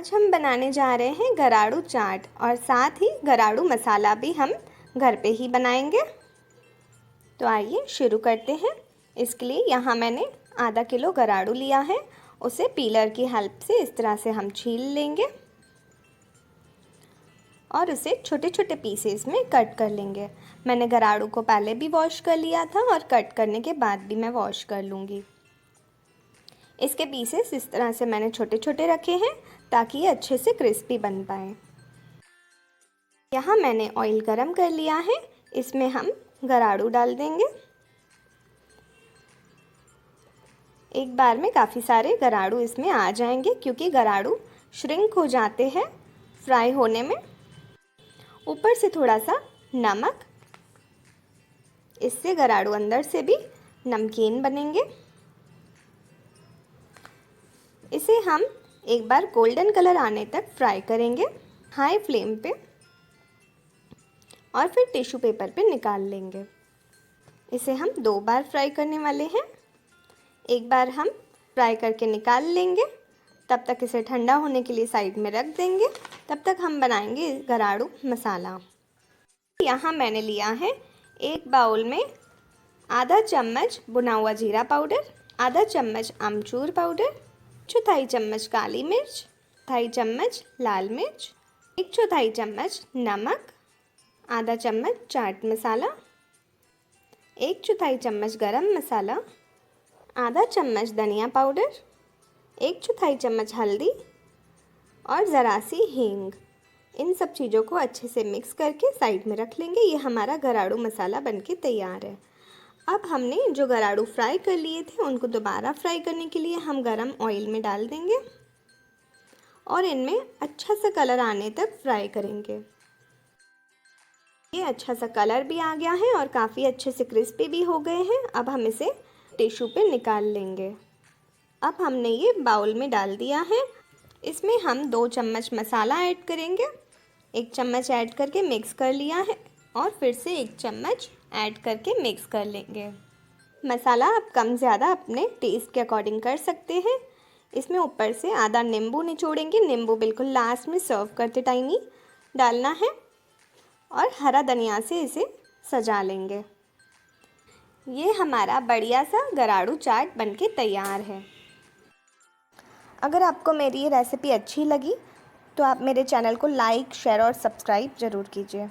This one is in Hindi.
आज हम बनाने जा रहे हैं गराड़ू चाट और साथ ही गराड़ू मसाला भी हम घर पे ही बनाएंगे। तो आइए शुरू करते हैं। इसके लिए यहाँ मैंने आधा किलो गराड़ू लिया है। उसे पीलर की हेल्प से इस तरह से हम छील लेंगे और उसे छोटे छोटे पीसेस में कट कर लेंगे। मैंने गराड़ू को पहले भी वॉश कर लिया था और कट करने के बाद भी मैं वॉश कर लूँगी। इसके पीसेस इस तरह से मैंने छोटे छोटे रखे हैं ताकि ये अच्छे से क्रिस्पी बन पाए। यहाँ मैंने ऑयल गरम कर लिया है, इसमें हम गराड़ू डाल देंगे। एक बार में काफ़ी सारे गराड़ू इसमें आ जाएंगे क्योंकि गराड़ू श्रिंक हो जाते हैं फ्राई होने में। ऊपर से थोड़ा सा नमक, इससे गराड़ू अंदर से भी नमकीन बनेंगे। इसे हम एक बार गोल्डन कलर आने तक फ्राई करेंगे हाई फ्लेम पे और फिर टिश्यू पेपर पे निकाल लेंगे। इसे हम 2 बार फ्राई करने वाले हैं। एक बार हम फ्राई करके निकाल लेंगे, तब तक इसे ठंडा होने के लिए साइड में रख देंगे। तब तक हम बनाएंगे गराड़ू मसाला। यहाँ मैंने लिया है एक बाउल में आधा चम्मच भुना हुआ जीरा पाउडर, आधा चम्मच आमचूर पाउडर, चौथाई चम्मच काली मिर्च, चौथाई चम्मच लाल मिर्च, 1/4 चम्मच नमक, आधा चम्मच चाट मसाला, 1/4 चम्मच गरम मसाला, आधा चम्मच धनिया पाउडर, 1/4 चम्मच हल्दी और ज़रा सी हींग। इन सब चीज़ों को अच्छे से मिक्स करके साइड में रख लेंगे। ये हमारा गराड़ू मसाला बनके तैयार है। अब हमने जो गराड़ू फ्राई कर लिए थे उनको दोबारा फ्राई करने के लिए हम गरम ऑयल में डाल देंगे और इनमें अच्छा सा कलर आने तक फ्राई करेंगे। ये अच्छा सा कलर भी आ गया है और काफ़ी अच्छे से क्रिस्पी भी हो गए हैं। अब हम इसे टिश्यू पे निकाल लेंगे। अब हमने ये बाउल में डाल दिया है। इसमें हम 2 चम्मच मसाला ऐड करेंगे। 1 चम्मच ऐड करके मिक्स कर लिया है और फिर से 1 चम्मच ऐड करके मिक्स कर लेंगे। मसाला आप कम ज़्यादा अपने टेस्ट के अकॉर्डिंग कर सकते हैं। इसमें ऊपर से आधा नींबू निचोड़ेंगे। नींबू बिल्कुल लास्ट में सर्व करते टाइम ही डालना है और हरा धनिया से इसे सजा लेंगे। ये हमारा बढ़िया सा गराड़ू चाट बनके तैयार है। अगर आपको मेरी ये रेसिपी अच्छी लगी तो आप मेरे चैनल को लाइक, शेयर और सब्सक्राइब ज़रूर कीजिए।